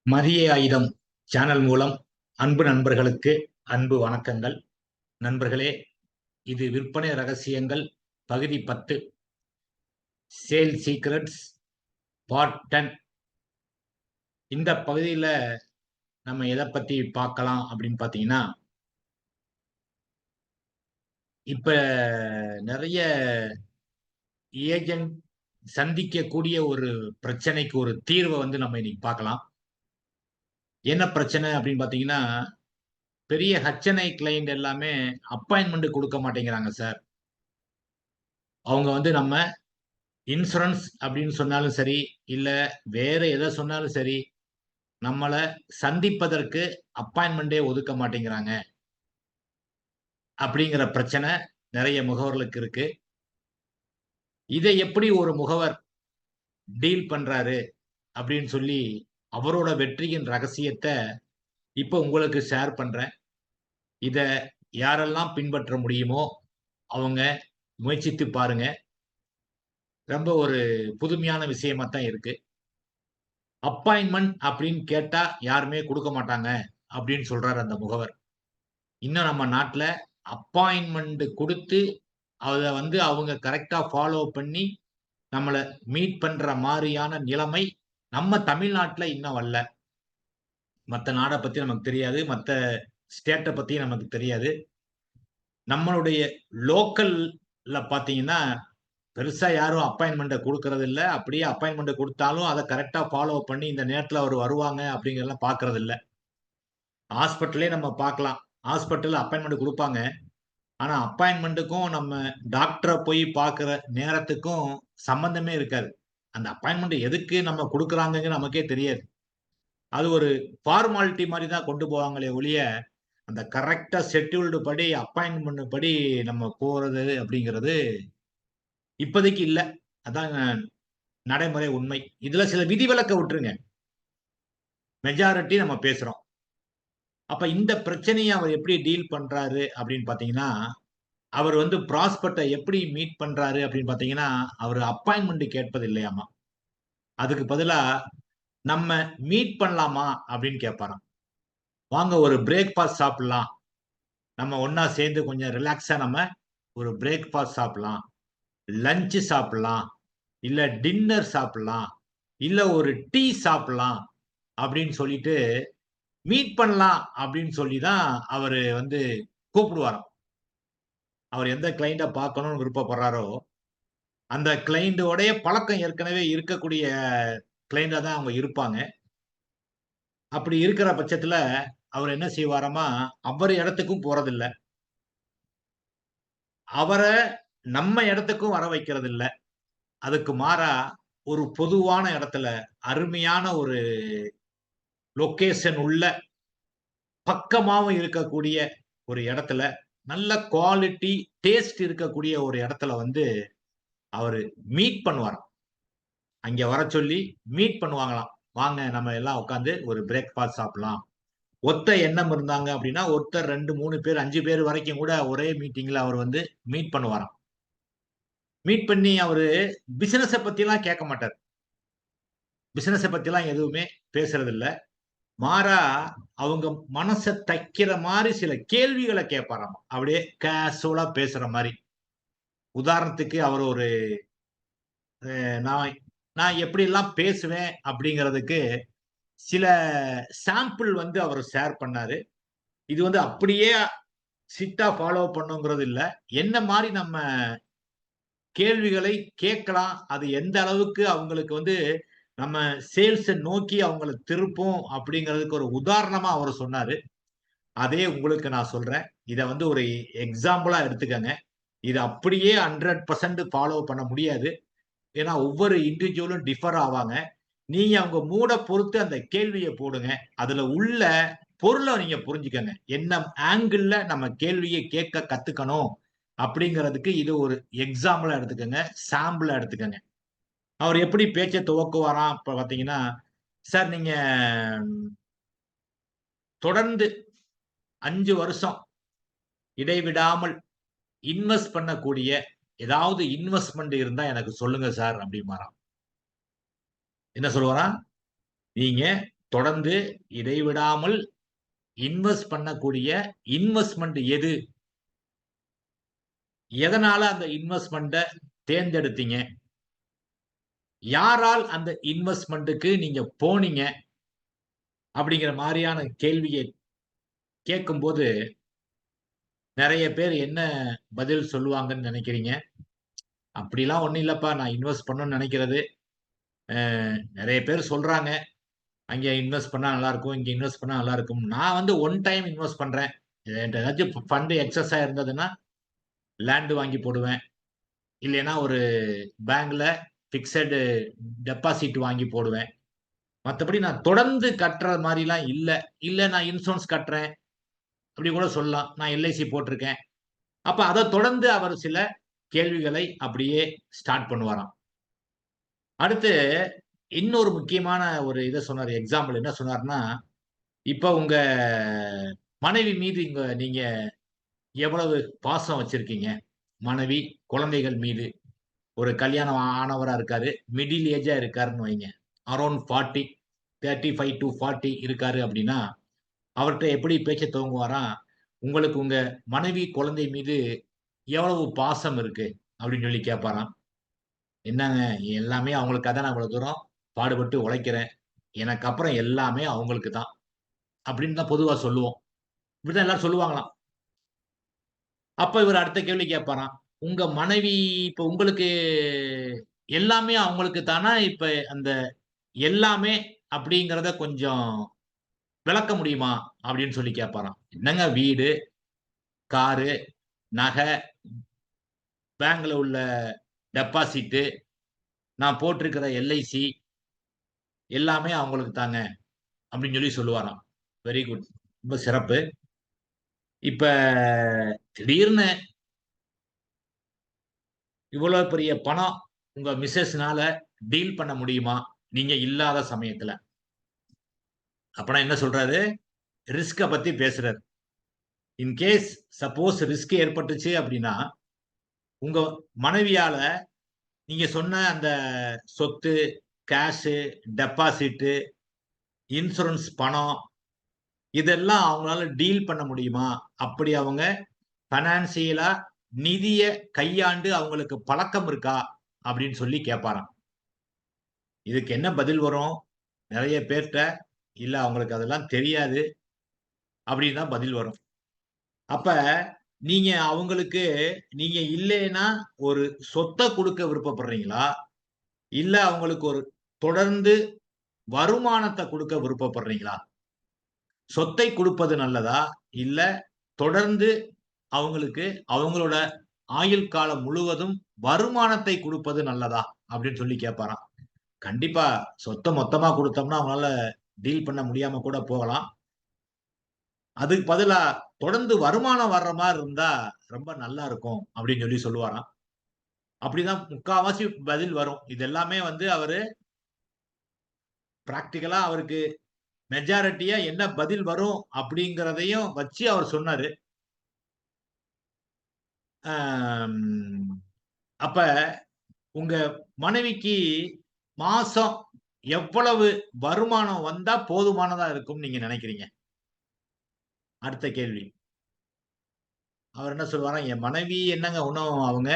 மதிய ஆயுதம் சேனல் மூலம் அன்பு நண்பர்களுக்கு அன்பு வணக்கங்கள். நண்பர்களே, இது விற்பனை ரகசியங்கள் பகுதி 10, சேல் சீக்ரெட்ஸ் பார்ட் 10. இந்த பகுதியில நம்ம எதை பத்தி பார்க்கலாம் அப்படின்னு பார்த்தீங்கன்னா, இப்ப நிறைய ஏஜென்ட் சந்திக்கக்கூடிய ஒரு பிரச்சனைக்கு ஒரு தீர்வை வந்து நம்ம இன்னைக்கு பார்க்கலாம். என்ன பிரச்சனை அப்படின்னு பார்த்தீங்கன்னா, பெரிய ஹெச்என்ஐ கிளையண்ட் எல்லாமே அப்பாயின்ட்மென்ட் கொடுக்க மாட்டேங்கிறாங்க சார். அவங்க வந்து நம்ம இன்சூரன்ஸ் அப்படின்னு சொன்னாலும் சரி, இல்ல வேற எத சொன்னாலும் சரி, நம்மள சந்திப்பதற்கு அப்பாயின்ட்மென்ட்டே ஒதுக்க மாட்டேங்கிறாங்க. அப்படிங்கிற பிரச்சனை நெறைய முகவர்களுக்கு இருக்கு. இதை எப்படி ஒரு முகவர் டீல் பண்றாரு அப்படின்னு சொல்லி, அவரோட வெற்றியின் ரகசியத்த இப்ப உங்களுக்கு ஷேர் பண்றேன். இத யாரெல்லாம் பின்பற்ற முடியுமோ, அவங்க முயற்சித்து பாருங்க. ரொம்ப ஒரு புதுமையான விஷயமா தான் இருக்கு. அப்பாயின்ட்மென்ட் அப்படின்னு கேட்டா யாருமே குடுக்க மாட்டாங்க அப்படின்னு சொல்றாரு அந்த முகவர். இன்னும் நம்ம நாட்ல அப்பாயின்ட்மென்ட் குடுத்து, அத வந்து அவங்க கரெக்ட்டா ஃபாலோ பண்ணி, நம்மள மீட் பண்ற மாரியான நிலைமை நம்ம தமிழ்நாட்ல இன்னும் வரல. மத்த நாட பத்தி நமக்கு தெரியாது. மத்த ஸ்டேட்ட பத்தியும் நமக்கு தெரியாது. நம்மளுடைய லோக்கல்ல பார்த்தீங்கன்னா, பெருசா யாரும் அப்பாயின்ட்மென்ட்ட குடுக்கறதில்ல. அப்படியே அப்பாயின்ட்மென்ட் குடுத்தாலும், அத கரெக்ட்டா ஃபாலோ பண்ணி இந்த நேரத்துல அவரு வருவாங்க அப்படிங்கிறதெல்லாம் பார்க்கறதில்ல. ஹாஸ்பிட்டலே நம்ம பார்க்கலாம். ஹாஸ்பிட்டல்ல அப்பாயின்ட்மென்ட் குடுப்பாங்க. ஆனா, அப்பாயின்ட்மென்ட்க்கும் நம்ம டாக்டர போய் பார்க்கிற நேரத்துக்கும் சம்பந்தமே இருக்காது. அந்த அப்பாயின்ட்மென்ட் எதுக்கு நம்ம குடுக்குறாங்கன்னு நமக்கே தெரியாது. அது ஒரு ஃபார்மாலிட்டி மாரி தான் கொண்டு போவாங்களே ஒழிய, அந்த கரெக்ட்டா ஷெட்யூல்டு படி அப்பாயின்ட்மென்ட் படி நம்ம போறது அப்படிங்கிறது இப்போதைக்கு இல்ல. அதான் நடைமுறை உண்மை. இதுல சில விதிவிலக்க விட்டுருங்க. மெஜாரிட்டி நம்ம பேசுறோம். அப்ப இந்த பிரச்சனைய அவர் எப்படி டீல் பண்றாரு அப்படின்னு பார்த்தீங்கன்னா, அவர் வந்து ப்ராஸ்பெக்ட்ட எப்படி மீட் பண்றாரு அப்படின்னு பார்த்தீங்கன்னா, அவரு அப்பாயின்ட்மென்ட் கேட்பது இல்லையாமா. அதுக்கு பதிலா, "நம்ம மீட் பண்ணலாமா?" அப்படின்னு கேட்பாராம். "வாங்க ஒரு பிரேக்ஃபாஸ்ட் சாப்பிடலாம். நம்ம ஒண்ணா சேர்ந்து கொஞ்சம் ரிலாக்ஸா நம்ம ஒரு பிரேக்ஃபாஸ்ட் சாப்பிடலாம். லஞ்ச் சாப்பிடலாம். இல்ல டின்னர் சாப்பிடலாம். இல்ல ஒரு டீ சாப்பிடலாம்." அப்படின்னு சொல்லிட்டு, மீட் பண்ணலாம் அப்படின்னு சொல்லி தான் அவரு வந்து கூப்பிடுவாராம். அவர் எந்த கிளையண்ட்ட பார்க்கணும்னு விருப்பப்படுறாரோ, அந்த கிளையண்டோடைய பழக்கம் ஏற்கனவே இருக்கக்கூடிய கிளையண்டா தான் அவங்க இருப்பாங்க. அப்படி இருக்கிற பட்சத்துல, அவரு என்ன செய்வாராமா, அவர் இடத்துக்கும் போறதில்ல. அவர நம்ம இடத்துக்கும் வர வைக்கிறதில்ல. அதுக்கு மாறா, ஒரு பொதுவான இடத்துல, அருமையான ஒரு லொகேஷன் உள்ள, பக்கமாவும் இருக்கக்கூடிய ஒரு இடத்துல, நல்ல குவாலிட்டி, டேஸ்ட் இருக்கக்கூடிய ஒரு இடத்துல வந்து அவரு மீட் பண்ணுவாராம். அங்க வரச் சொல்லி மீட் பண்ணுவாங்களாம். "வாங்க நம்ம எல்லாம் உட்கார்ந்து ஒரு பிரேக்ஃபாஸ்ட் சாப்பிடலாம்." ஒத்த எண்ணம் இருந்தாங்க அப்படின்னா, ஒருத்தர் 2, 3 பேர், 5 பேர் வரைக்கும் கூட ஒரே மீட்டிங்ல அவர் வந்து மீட் பண்ணுவாராம். மீட் பண்ணி அவரு பிசினஸ பத்திலாம் கேட்க மாட்டாரு. பிசினஸ பத்திலாம் எதுவுமே பேசுறதில்ல. மாறா அவங்க மனச தைக்கிற மாரி சில கேள்விகள கேட்பாராம். அப்படியே கேசுவலா பேசுற மாரி. உதாரணத்துக்கு அவர் ஒரு நான் நான் எப்படிலாம் பேசுவேன் அப்படிங்கிறதுக்கு சில சாம்பிள் வந்து அவரு ஷேர் பண்ணாரு. இது வந்து அப்படியே ஸ்ட்ரிக்ட்டா ஃபாலோ பண்ணணுங்கிறது இல்ல. என்ன மாரி நம்ம கேள்விகளை கேட்கலாம். அது எந்த அளவுக்கு அவங்களுக்கு வந்து நம்ம சேல்ஸ நோக்கி அவங்கள திருப்பும் அப்படிங்கிறதுக்கு ஒரு உதாரணமா அவரு சொன்னாரு. அதே உங்களுக்கு நான் சொல்றேன். இத வந்து ஒரு எக்ஸாம்பிளா எடுத்துக்கங்க. இத அப்படியே 100% ஃபாலோ பண்ண முடியாது. ஏன்னா ஒவ்வொரு இண்டிவிஜுவலும் டிஃபர் ஆவாங்க. நீங்க அவங்க மூட பொறுத்து அந்த கேள்விய போடுங்க. அதுல உள்ள பொருள நீங்க புரிஞ்சுக்கங்க. என்ன ஆங்கிள்ல நம்ம கேள்விய கேட்க கத்துக்கணும் அப்படிங்கிறதுக்கு இது ஒரு எக்ஸாம்பிளா எடுத்துக்கங்க. சாம்பிளா எடுத்துக்கங்க. அவர் எப்படி பேச்ச துவக்குவாராம் அப்ப பார்த்தீங்கன்னா, "சார் நீங்க தொடர்ந்து 5 வருஷம் இடைவிடாமல் இன்வெஸ்ட் பண்ணக்கூடிய ஏதாவது இன்வெஸ்ட்மென்ட் இருந்தா எனக்கு சொல்லுங்க சார்" அப்படிம்பாராம். என்ன சொல்லுவாராம்? "நீங்க தொடர்ந்து இடைவிடாமல் இன்வெஸ்ட் பண்ணக்கூடிய இன்வெஸ்ட்மென்ட் எது? எதனால அந்த இன்வெஸ்ட்மென்ட்ட தேர்ந்தெடுத்தீங்க? யாரால் அந்த இன்வெஸ்ட்மென்ட்க்கு நீங்க போனீங்க? அப்படிங்கிற மாரியான கேள்விய கேட்கும்போது, நெறைய பேர் என்ன பதில் சொல்லுவாங்கன்னு நெனைக்கிறீங்க? அப்படிலாம் ஒண்ணும் இல்லப்பா. நான் இன்வெஸ்ட் பண்ணணும்னு நெனைக்கிறது. நெறைய பேர் சொல்றாங்க. அங்க இன்வெஸ்ட் பண்ணா நல்லாருக்கும். இங்க இன்வெஸ்ட் பண்ணா நல்லாருக்கும். நான் வந்து ஒன் டைம் இன்வெஸ்ட் பண்றேன். என்ட்ட ஏதாச்சும் ஃபண்ட் எக்ஸஸா இருந்ததுன்னா, லேண்ட் வாங்கி போடுவேன். இல்லைன்னா ஒரு பேங்க்ல பிக்ஸட் டெபாசிட் வாங்கி போடுவேன். மத்தபடி நான் தொடர்ந்து கட்டுற மாரிலாம் இல்ல. இல்ல நான் இன்சூரன்ஸ் கட்டுறேன். அப்படி கூட சொல்லலாம். நான் எல்ஐசி போட்டிருக்கேன். அப்ப அத தொடர்ந்து அவர் சில கேள்விகளை அப்படியே ஸ்டார்ட் பண்ணுவாராம். அடுத்து இன்னொரு முக்கியமான ஒரு இத சொன்னாரு. எக்ஸாம்பிள் என்ன சொன்னாருன்னா, இப்ப உங்க மனைவி மீது நீங்க எவ்வளவு பாசம் வச்சிருக்கீங்க? மனைவி, குழந்தைகள் மீது. ஒரு கல்யாணம் ஆனவரா இருக்காரு. மிடில் ஏஜா இருக்காருன்னு வைங்க. அரவுண்ட் 40 35 டூ 40 இருக்காரு அப்படின்னா, அவர்ட்ட எப்படி பேச்ச துவங்குவாராம், "உங்களுக்கு உங்க மனைவி, குழந்தை மீது எவ்வளவு பாசம் இருக்கு?" அப்படின்னு சொல்லி கேட்பாராம். "என்னங்க எல்லாமே அவங்களுக்காக தான் நான் இவ்வளவு தூரம் பாடுபட்டு உழைக்கிறேன். எனக்கு அப்புறம் எல்லாமே அவங்களுக்கு தான்." அப்படின்னு தான் பொதுவா சொல்லுவோம். இப்படித்தான் எல்லாரும் சொல்லுவாங்களாம். அப்ப இவரு அடுத்த கேள்வி கேட்பாராம். "உங்க மனைவி இப்ப உங்களுக்கு எல்லாமே அவங்களுக்கு தானா? இப்ப அந்த எல்லாமே அப்படிங்கிறத கொஞ்சம் விளக்க முடியுமா?" அப்படின்னு சொல்லி கேட்பாராம். "என்னங்க வீடு, காரு, நகை, பேங்க்ல உள்ள டெபாசிட்டு, நான் போட்டிருக்கிற எல்ஐசி எல்லாமே அவங்களுக்கு தாங்க." அப்படின்னு சொல்லி சொல்லுவாராம். Very good. ரொம்ப சிறப்பு. இப்ப திடீர்னு இவ்வளோ பெரிய பணம் உங்க மிஸ்ஸஸ்னால டீல் பண்ண முடியுமா? நீங்க இல்லாத சமயத்துல. அப்பன்னா என்ன சொல்றாரு? ரிஸ்க்க பத்தி பேசுறாரு. இன் கேஸ் சப்போஸ் ரிஸ்க் ஏற்பட்டுச்சு அப்படின்னா, உங்க மனைவியால நீங்க சொன்ன அந்த சொத்து, கேஷு, டெபாசிட்டு, இன்சூரன்ஸ் பணம் இதெல்லாம் அவங்களால டீல் பண்ண முடியுமா? அப்படி அவங்க பைனான்சியலா நிதிய கையாண்டு அவங்களுக்கு பழக்கம் இருக்கா? அப்படின்னு சொல்லி கேட்பாராம். இதுக்கு என்ன பதில் வரும்? நெறைய பேர்ட்ட, இல்ல அவங்களுக்கு அதெல்லாம் தெரியாது அப்படின்னு தான் பதில் வரும். அப்ப நீங்க அவங்களுக்கு நீங்க இல்லைன்னா ஒரு சொத்த குடுக்க விருப்பப்படுறீங்களா? இல்ல அவங்களுக்கு ஒரு தொடர்ந்து வருமானத்த குடுக்க விருப்பப்படுறீங்களா? சொத்தை குடுப்பது நல்லதா? இல்ல தொடர்ந்து அவங்களுக்கு அவங்களோட ஆயுள் காலம் முழுவதும் வருமானத்தை குடுப்பது நல்லதா? அப்படின்னு சொல்லி கேட்பாராம். கண்டிப்பா சொத்த மொத்தமா குடுத்தோம்னா அவங்களால டீல் பண்ண முடியாம கூட போகலாம். அதுக்கு பதிலா தொடர்ந்து வருமானம் வர்ற மாரி இருந்தா ரொம்ப நல்லா இருக்கும் அப்படின்னு சொல்லி சொல்லுவாராம். அப்படிதான் முக்காவாசி பதில் வரும். இது எல்லாமே வந்து அவரு பிராக்டிகலா அவருக்கு மெஜாரிட்டியா என்ன பதில் வரும் அப்படிங்கிறதையும் வச்சு அவர் சொன்னாரு. அம் அப்ப உங்க மனைவிக்கு மாசம் எவ்வளவு வருமானம் வந்தா போதுமானதா இருக்கும்னு நீங்க நினைக்கிறீங்க? அடுத்த கேள்வி. அவர் என்ன சொல்லுவாராம், "என் மனைவி என்னங்க ஒண்ணும் அவங்க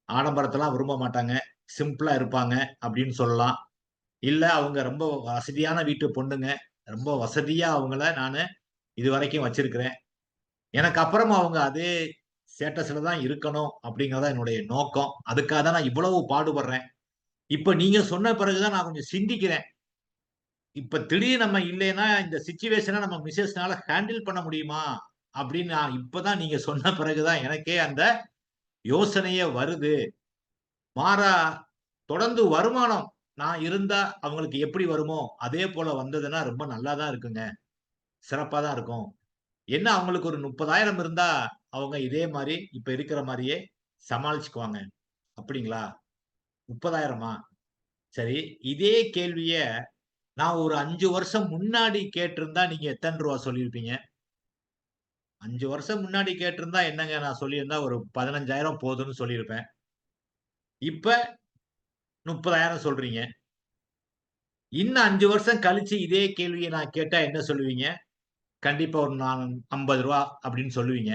ஆடம்பரத்தலாம் விரும்ப மாட்டாங்க. சிம்பிளா இருப்பாங்க." அப்படின்னு சொல்லலாம். இல்ல அவங்க ரொம்ப வசதியான வீட்டு பொண்ணுங்க. ரொம்ப வசதியா அவங்கள நானு இதுவரைக்கும் வச்சிருக்கிறேன். எனக்கு அப்புறமா அவங்க அதே ஸ்டேட்டஸ்ல தான் இருக்கணும் அப்படிங்கிறது தான் என்னுடைய நோக்கம். அதுக்காக தான் நான் இவ்வளவு பாடுபடுறேன். இப்ப நீங்க சொன்ன பிறகு தான் நான் கொஞ்சம் சிந்திக்கிறேன். இப்ப திடீர்னு நம்ம இல்லைன்னா, இந்த சிச்சுவேஷன நம்ம மிஸ்ஸஸ்னால ஹேண்டில் பண்ண முடியுமா? அப்படின்னு நான் இப்ப தான் நீங்க சொன்ன பிறகு தான் எனக்கே அந்த யோசனையே வருது. மாறா தொடர்ந்து வருமானம் நான் இருந்தா அவங்களுக்கு எப்படி வருமோ, அதே போல வந்ததுன்னா ரொம்ப நல்லா தான் இருக்குங்க. சிறப்பா தான் இருக்கும். என்ன அவங்களுக்கு ஒரு 30,000 இருந்தா, அவங்க இதே மாரி இப்ப இருக்கிற மாரியே சமாளிச்சுக்குவாங்க. அப்படிங்களா? 30,000மா? சரி. இதே கேள்விய நான் ஒரு 5 வருஷம் முன்னாடி கேட்டிருந்தா, நீங்க எத்தன ரூவா சொல்லியிருப்பீங்க? 5 வருஷம் முன்னாடி கேட்டிருந்தா என்னங்க நான் சொல்லியிருந்தா ஒரு 15,000 போதும்னு சொல்லியிருப்பேன். இப்ப 30,000 சொல்றீங்க. இன்னும் 5 வருஷம் கழிச்சு இதே கேள்விய நான் கேட்டா என்ன சொல்லுவீங்க? கண்டிப்பா ஒரு நான் ரூ. 50 அப்படின்னு சொல்லுவீங்க.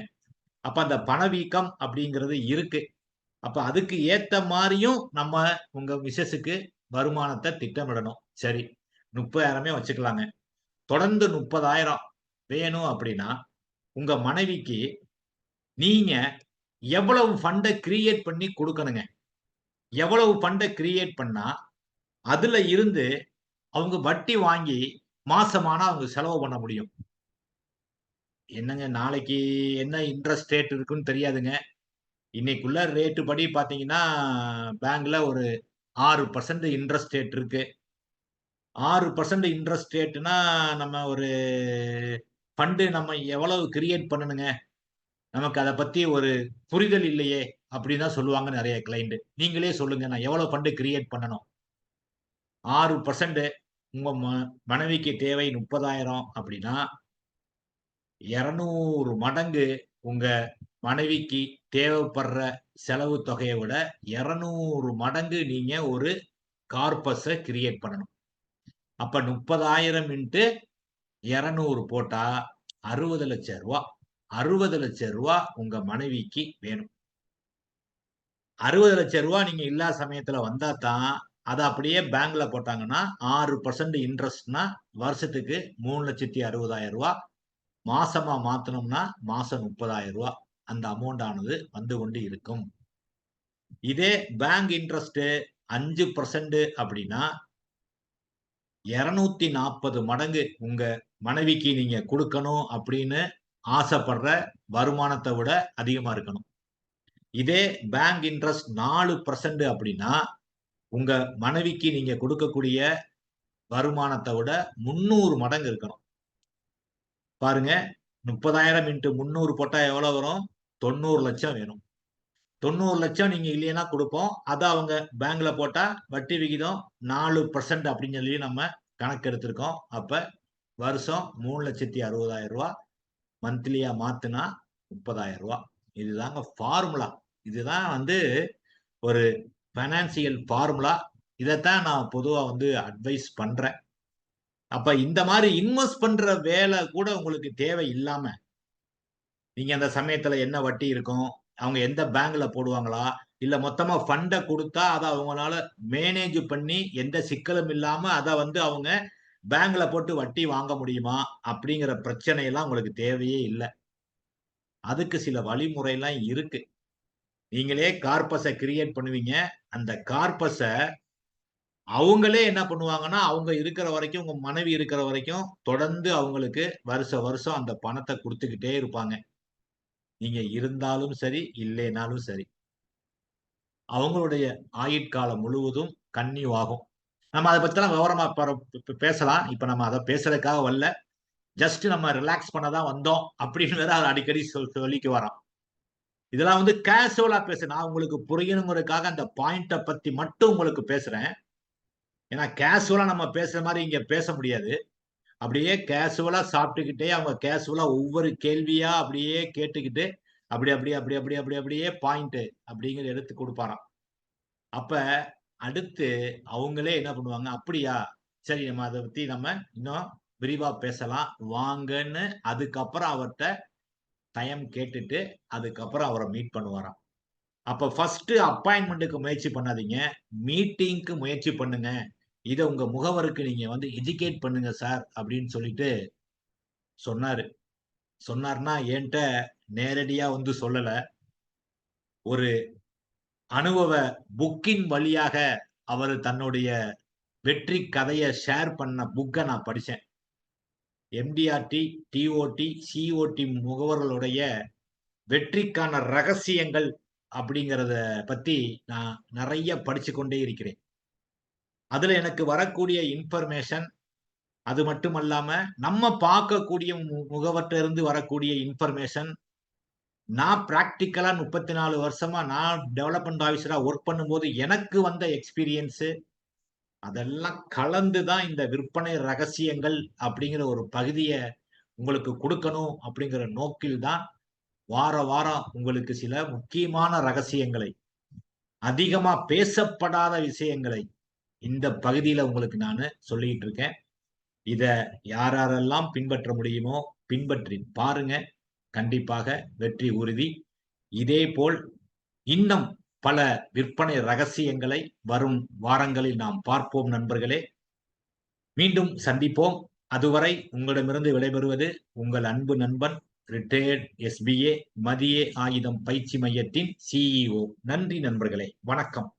அப்ப அந்த பணவீக்கம் அப்படிங்கிறது இருக்கு. அப்ப அதுக்கு ஏத்த மாரியும் நம்ம உங்க மிசஸ்ஸுக்கு வருமானத்த திட்டமிடணும். சரி. 30,000மே வச்சுக்கலாங்க. தொடர்ந்து 30,000 வேணும் அப்படின்னா, உங்க மனைவிக்கு நீங்க எவ்வளவு ஃபண்ட கிரியேட் பண்ணி குடுக்கணுங்க. எவ்வளவு ஃபண்ட கிரியேட் பண்ணா, அதுல இருந்து அவங்க வட்டி வாங்கி மாசமானா அவங்க செலவு பண்ண முடியும். என்னங்க நாளைக்கு என்ன இன்ட்ரஸ்ட் ரேட் இருக்குன்னு தெரியாதுங்க. இன்னைக்குள்ள ரேட் படி பார்த்தீங்கன்னா, பேங்க்ல ஒரு 6% இன்ட்ரஸ்ட் ரேட் இருக்கு. 6% இன்ட்ரஸ்ட் ரேட்னா, நம்ம ஒரு ஃபண்ட் நம்ம எவ்வளவு கிரியேட் பண்ணணுங்க? நமக்கு அத பத்தி ஒரு புரிதல் இல்லையே! அப்படின்னு தான் சொல்லுவாங்க நெறைய கிளையன்ட். நீங்களே சொல்லுங்க. நான் எவ்வளவு ஃபண்ட் கிரியேட் பண்ணணும்? 6% உங்க மனைவிக்கு தேவை 30,000 அப்படின்னா, 200 மடங்கு உங்க மனைவிக்கு தேவைப்படுற செலவு தொகைய விட 200 மடங்கு நீங்க ஒரு கார்பஸ கிரியேட் பண்ணணும். அப்ப 30,000 இன்டு 200 போட்டா ரூ. 60,00,000 ரூ. 60,00,000 உங்க மனைவிக்கு வேணும். ரூ. 60,00,000 நீங்க இல்லாத சமயத்துல வந்தா தான், அத அப்படியே பேங்க்ல போட்டாங்கன்னா, 6% இன்ட்ரெஸ்ட்னா வருஷத்துக்கு ரூ. 3,60,000 மாசமா மாத்துனோம்னா, மாசம் ரூ. 30,000 அந்த அமௌண்ட் ஆனது வந்து கொண்டு இருக்கும். இதே பேங்க் இன்ட்ரெஸ்ட் 5% அப்படின்னா, 240 மடங்கு உங்க மனைவிக்கு நீங்க குடுக்கணும் அப்படின்னு ஆசைப்படுற வருமானத்த விட அதிகமா இருக்கணும். இதே பேங்க் இன்ட்ரெஸ்ட் 4% அப்படின்னா, உங்க மனைவிக்கு நீங்க குடுக்கக்கூடிய வருமானத்த விட 300 மடங்கு இருக்கணும். பாருங்க 30,000 இன்டு 300 போட்டா எவ்வளவு வரும்? 90,00,000 வேணும். 90,00,000 நீங்க இல்லைன்னா குடுப்போம். அத அவங்க பேங்க்ல போட்டா வட்டி விகிதம் 4% அப்படின்னு சொல்லி நம்ம கணக்கு எடுத்திருக்கோம். அப்ப வருஷம் ரூ. 3,60,000 மந்த்லியா மாத்துனா ரூ. 30,000 இதுதாங்க ஃபார்முலா. இதுதான் வந்து ஒரு பைனான்சியல் ஃபார்முலா. இதத்தான் நான் பொதுவா வந்து அட்வைஸ் பண்றேன். அப்ப இந்த மாரி இன்வெஸ்ட் பண்ற வேல கூட உங்களுக்கு தேவை இல்லாம, நீங்க அந்த சமயத்துல என்ன வட்டி இருக்கும்? அவங்க எந்த பேங்க்ல போடுவாங்களா? இல்ல மொத்தமா ஃபண்ட குடுத்தா, அத அவங்கனால மேனேஜ் பண்ணி எந்த சிக்கலும் இல்லாம அத வந்து அவங்க பேங்க்ல போட்டு வட்டி வாங்க முடியுமா? அப்படிங்கிற பிரச்சனை எல்லாம் உங்களுக்கு தேவையே இல்ல. அதுக்கு சில வழிமுறைலாம் இருக்கு. நீங்களே கார்பஸ கிரியேட் பண்ணுவீங்க. அந்த கார்பஸ அவங்களே என்ன பண்ணுவாங்கன்னா, அவங்க இருக்கிற வரைக்கும், உங்க மனைவி இருக்கிற வரைக்கும் தொடர்ந்து அவங்களுக்கு வருஷம் வருஷம் அந்த பணத்த குடுத்துக்கிட்டே இருப்பாங்க. நீங்க இருந்தாலும் சரி, இல்லைனாலும் சரி. அவங்களுடைய ஆயுட்காலம் முழுவதும் கன்டின்யூ ஆகும். நம்ம அத பத்திலாம் விவரமா பேசலாம். இப்ப நம்ம அத பேசுறதுக்காக வரல. ஜஸ்ட் நம்ம ரிலாக்ஸ் பண்ண தான் வந்தோம். அப்படின்னு வேற அவர் அடிக்கடி சொல்லிக்குவாராம். இதெல்லாம் வந்து கேசுவலா நான் உங்களுக்கு புரியணுங்கிறதுக்காக அந்த பாயிண்ட்ட பத்தி மட்டும் உங்களுக்கு பேசுறேன். ஏன்னா கேசுவலா நம்ம பேசுற மாரி இங்க பேச முடியாது. அப்படியே கேசுவலா சாப்பிட்டுக்கிட்டே அவங்க கேசுவலா ஒவ்வொரு கேள்வியா அப்படியே கேட்டுக்கிட்டு, அப்படியே பாயிண்ட் அப்படிங்கிறத எடுத்து குடுப்பாராம். அப்ப அடுத்து அவங்களே என்ன பண்ணுவாங்க, "அப்படியா! சரி நம்ம அத பத்தி நம்ம இன்னும் விரிவா பேசலாம். வாங்கன்னு" அதுக்கப்புறம் அவர்ட்ட டைம் கேட்டுட்டு, அதுக்கப்புறம் அவர மீட் பண்ணுவாராம். அப்ப ஃபர்ஸ்ட் அப்பாயின்ட்மென்ட்க்கு முயற்சி பண்ணாதீங்க. மீட்டிங்க்கு முயற்சி பண்ணுங்க. இத உங்க முகவருக்கு நீங்க வந்து எஜுகேட் பண்ணுங்க சார் அப்படின்னு சொல்லிட்டு சொன்னாரு. சொன்னாருன்னா என்ட்ட நேரடியா வந்து சொல்லல. ஒரு அனுபவ புக்கின் வழியாக அவரு தன்னுடைய வெற்றி கதைய ஷேர் பண்ண புக்க நான் படிச்சேன். எம்டிஆர்டி, டிஓடி, சிஓடி முகவர்களுடைய வெற்றிக்கான ரகசியங்கள் அப்படிங்கிறத பத்தி நான் நெறைய படிச்சுக் கொண்டே இருக்கிறேன். அதுல எனக்கு வரக்கூடிய இன்ஃபர்மேஷன் அது மட்டுமல்லாம, நம்ம பார்க்கக்கூடிய முகவர்ட்ட இருந்து வரக்கூடிய இன்ஃபர்மேஷன், நான் பிராக்டிகலா 34 வருஷமா நான் டெவலப்மென்ட் ஆஃபீஸரா வொர்க் பண்ணும்போது எனக்கு வந்த எக்ஸ்பீரியன்ஸ் அதெல்லாம் கலந்து தான் இந்த விற்பனை ரகசியங்கள் அப்படிங்கிற ஒரு பகுதிய உங்களுக்கு குடுக்கணும் அப்படிங்கிற நோக்கில் தான் வாரம் உங்களுக்கு சில முக்கியமான ரகசியங்களை, அதிகமா பேசப்படாத விஷயங்களை இந்த பகுதியில உங்களுக்கு நானு சொல்லிட்டு இருக்கேன். இத யார் யாரெல்லாம் பின்பற்ற முடியுமோ பின்பற்றி பாருங்க. கண்டிப்பாக வெற்றி உறுதி. இதேபோல் இன்னும் பல விற்பனை ரகசியங்களை வரும் வாரங்களில் நாம் பார்ப்போம் நண்பர்களே. மீண்டும் சந்திப்போம். அதுவரை உங்களிடமிருந்து விடைபெறுவது உங்கள் அன்பு நண்பன் ரிட்டயர்ட் எஸ்பிஏ மதிய ஆயுதம் பயிற்சி மையத்தின் CEO. நன்றி நண்பர்களே. வணக்கம்.